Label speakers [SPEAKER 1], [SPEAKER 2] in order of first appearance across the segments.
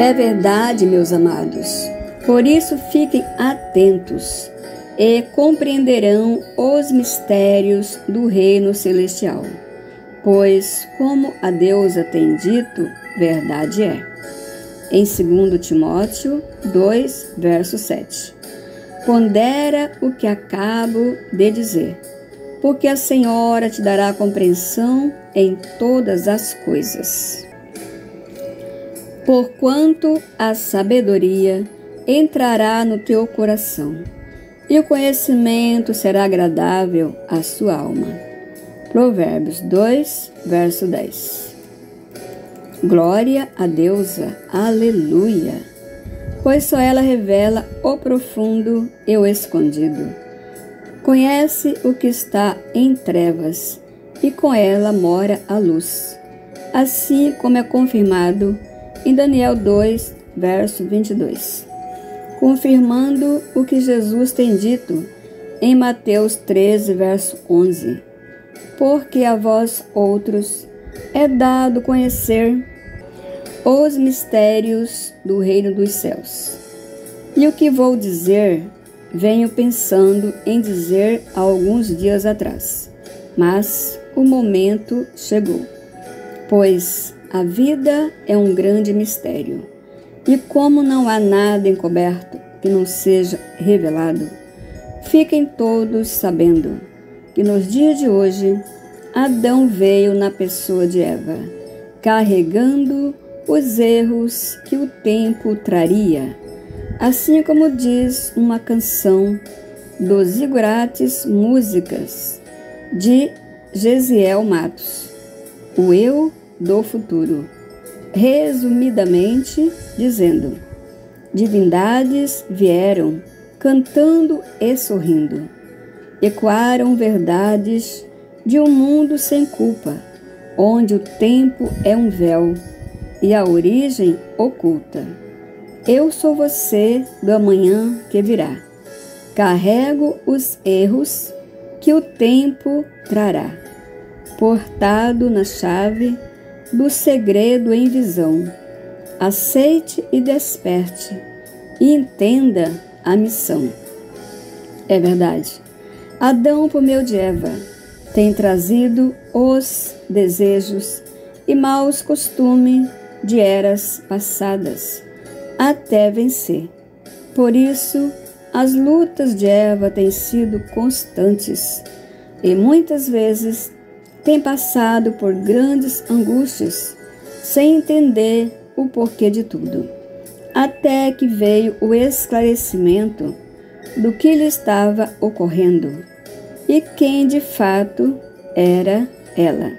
[SPEAKER 1] É verdade, meus amados. Por isso fiquem atentos e compreenderão os mistérios do reino celestial. Pois, como a deusa tem dito, verdade é. Em 2 Timóteo 2, verso 7. Pondera o que acabo de dizer, porque a Senhora te dará compreensão em todas as coisas. Porquanto a sabedoria entrará no teu coração, e o conhecimento será agradável à sua alma. Provérbios 2, verso 10. Glória a deusa, aleluia! Pois só ela revela o profundo e o escondido. Conhece o que está em trevas, e com ela mora a luz. Assim como é confirmado em Daniel 2, verso 22. Confirmando o que Jesus tem dito em Mateus 13, verso 11. Porque a vós outros é dado conhecer os mistérios do reino dos céus. E o que vou dizer, venho pensando em dizer há alguns dias atrás, mas o momento chegou. Pois a vida é um grande mistério, e como não há nada encoberto que não seja revelado, fiquem todos sabendo que nos dias de hoje, Adão veio na pessoa de Eva, carregando os erros que o tempo traria, assim como diz uma canção dos Zigurates Músicas, de Gesiel Matos, o eu do futuro, resumidamente dizendo: divindades vieram cantando e sorrindo, ecoaram verdades de um mundo sem culpa, onde o tempo é um véu e a origem oculta. Eu sou você do amanhã que virá. Carrego os erros que o tempo trará, portado na chave do segredo em visão. Aceite e desperte e entenda a missão. É verdade. Adão, por meio de Eva, tem trazido os desejos e maus costumes de eras passadas até vencer. Por isso, as lutas de Eva têm sido constantes e muitas vezes tem passado por grandes angústias sem entender o porquê de tudo, até que veio o esclarecimento do que lhe estava ocorrendo e quem de fato era ela.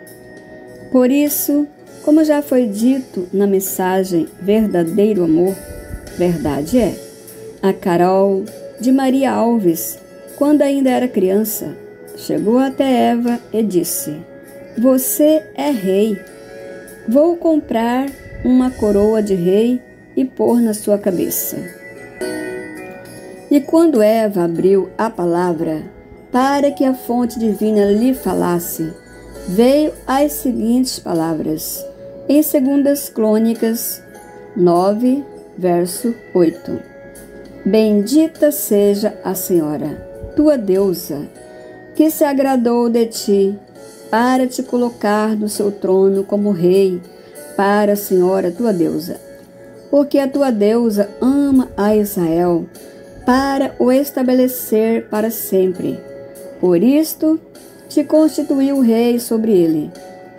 [SPEAKER 1] Por isso, como já foi dito na mensagem Verdadeiro Amor, verdade é, a Carol de Maria Alves, quando ainda era criança, chegou até Eva e disse: você é rei. Vou comprar uma coroa de rei e pôr na sua cabeça. E quando Eva abriu a palavra para que a fonte divina lhe falasse, veio as seguintes palavras, em 2 Crônicas 9, verso 8. Bendita seja a Senhora, tua deusa, que se agradou de ti, para te colocar no seu trono como rei, para a Senhora tua deusa. Porque a tua deusa ama a Israel, para o estabelecer para sempre. Por isto te constituiu rei sobre ele,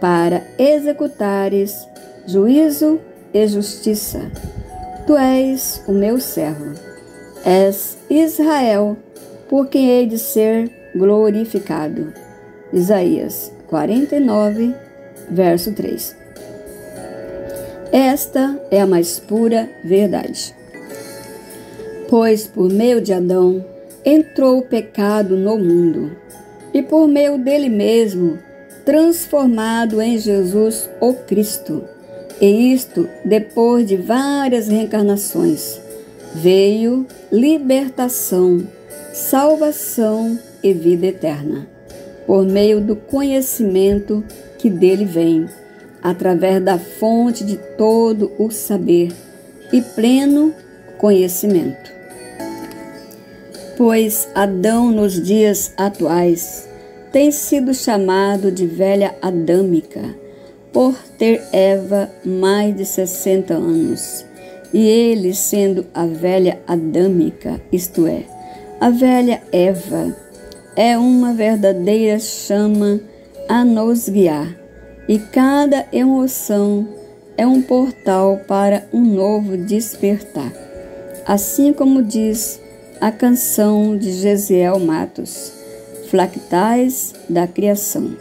[SPEAKER 1] para executares juízo e justiça. Tu és o meu servo. És Israel, por quem hei de ser glorificado. Isaías 49, verso 3. Esta é a mais pura verdade. Pois por meio de Adão entrou o pecado no mundo, e por meio dele mesmo, transformado em Jesus o Cristo, e isto depois de várias reencarnações, veio libertação, salvação e vida eterna, por meio do conhecimento que dele vem, através da fonte de todo o saber, e pleno conhecimento. Pois Adão, nos dias atuais, tem sido chamado de velha adâmica, por ter Eva mais de 60 anos, e ele sendo a velha adâmica, isto é, a velha Eva, é uma verdadeira chama a nos guiar, e cada emoção é um portal para um novo despertar. Assim como diz a canção de Gesiel Matos, Fractais da Criação,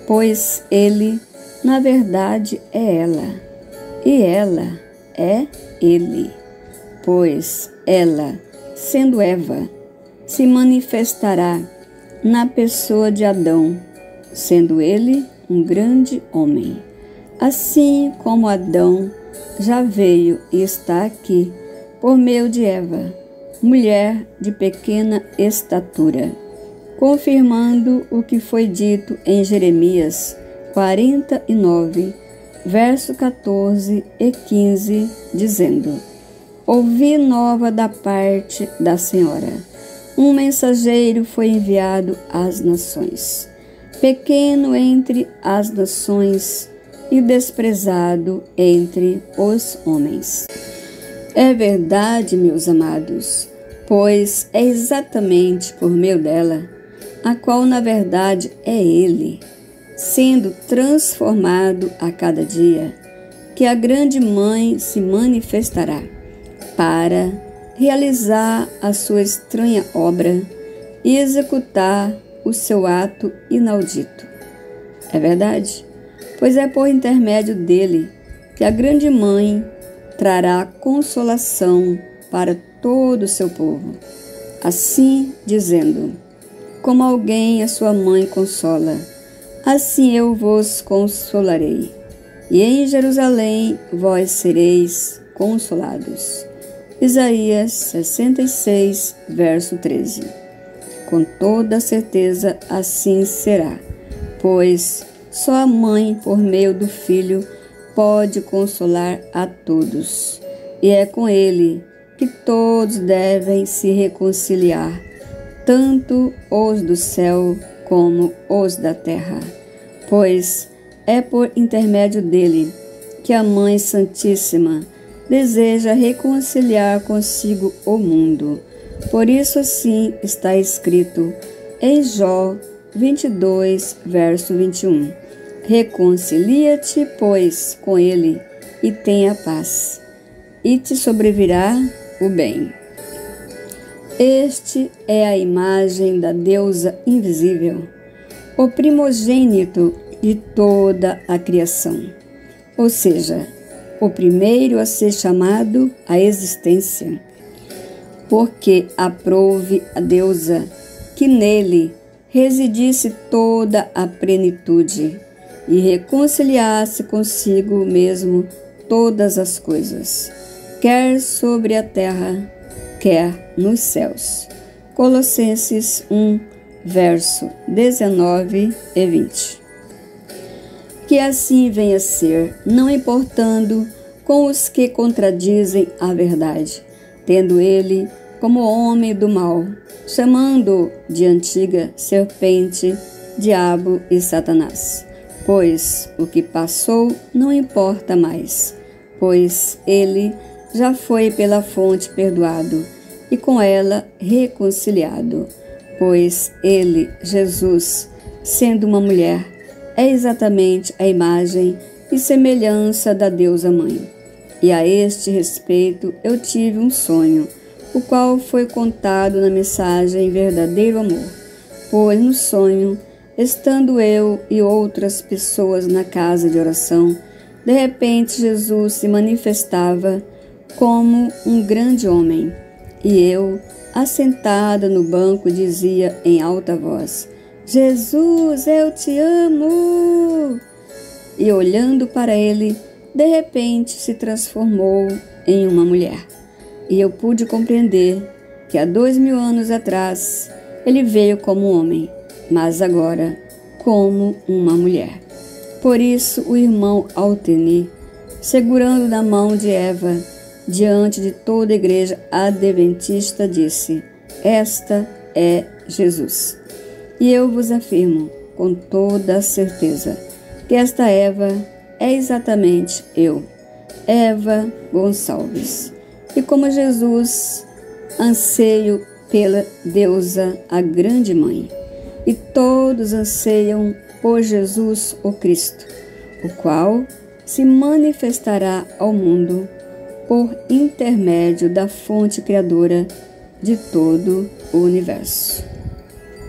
[SPEAKER 1] pois ele, na verdade, é ela, e ela é ele, pois ela, sendo Eva, se manifestará na pessoa de Adão, sendo ele um grande homem. Assim como Adão já veio e está aqui por meio de Eva, mulher de pequena estatura, confirmando o que foi dito em Jeremias 49, verso 14 e 15, dizendo: Ouvi nova da parte da Senhora. Um mensageiro foi enviado às nações, pequeno entre as nações e desprezado entre os homens. É verdade, meus amados, pois é exatamente por meio dela, a qual na verdade é Ele, sendo transformado a cada dia, que a grande mãe se manifestará, para realizar a sua estranha obra e executar o seu ato inaudito. É verdade, pois é por intermédio dele que a grande mãe trará consolação para todo o seu povo. Assim dizendo, como alguém a sua mãe consola, assim eu vos consolarei, e em Jerusalém vós sereis consolados. Isaías 66, verso 13. Com toda certeza assim será, pois só a mãe, por meio do Filho, pode consolar a todos, e é com ele que todos devem se reconciliar, tanto os do céu como os da terra, pois é por intermédio dele que a Mãe Santíssima deseja reconciliar consigo o mundo. Por isso assim está escrito em Jó 22, verso 21. Reconcilia-te, pois, com ele e tenha paz, e te sobrevirá o bem. Este é a imagem da deusa invisível, o primogênito de toda a criação, ou seja, o primeiro a ser chamado à existência, porque aprouve a deusa que nele residisse toda a plenitude e reconciliasse consigo mesmo todas as coisas, quer sobre a terra, quer nos céus. Colossenses 1, verso 19 e 20. Que assim venha a ser, não importando com os que contradizem a verdade, tendo ele como homem do mal, chamando de antiga serpente, diabo e Satanás. Pois o que passou não importa mais, pois ele já foi pela fonte perdoado e com ela reconciliado, pois ele, Jesus, sendo uma mulher, é exatamente a imagem e semelhança da deusa mãe. E a este respeito eu tive um sonho, o qual foi contado na mensagem Verdadeiro Amor, pois no sonho, estando eu e outras pessoas na casa de oração, de repente Jesus se manifestava como um grande homem, e eu, assentada no banco, dizia em alta voz: Jesus, eu te amo! E olhando para ele, de repente se transformou em uma mulher. E eu pude compreender que há 2000 anos atrás ele veio como homem, mas agora como uma mulher. Por isso o irmão Alteni, segurando na mão de Eva, diante de toda a igreja adventista, disse: Esta é Jesus. E eu vos afirmo com toda a certeza que esta Eva é exatamente eu, Eva Gonçalves. E como Jesus, anseio pela deusa, a grande mãe. E todos anseiam por Jesus, o Cristo, o qual se manifestará ao mundo por intermédio da fonte criadora de todo o universo.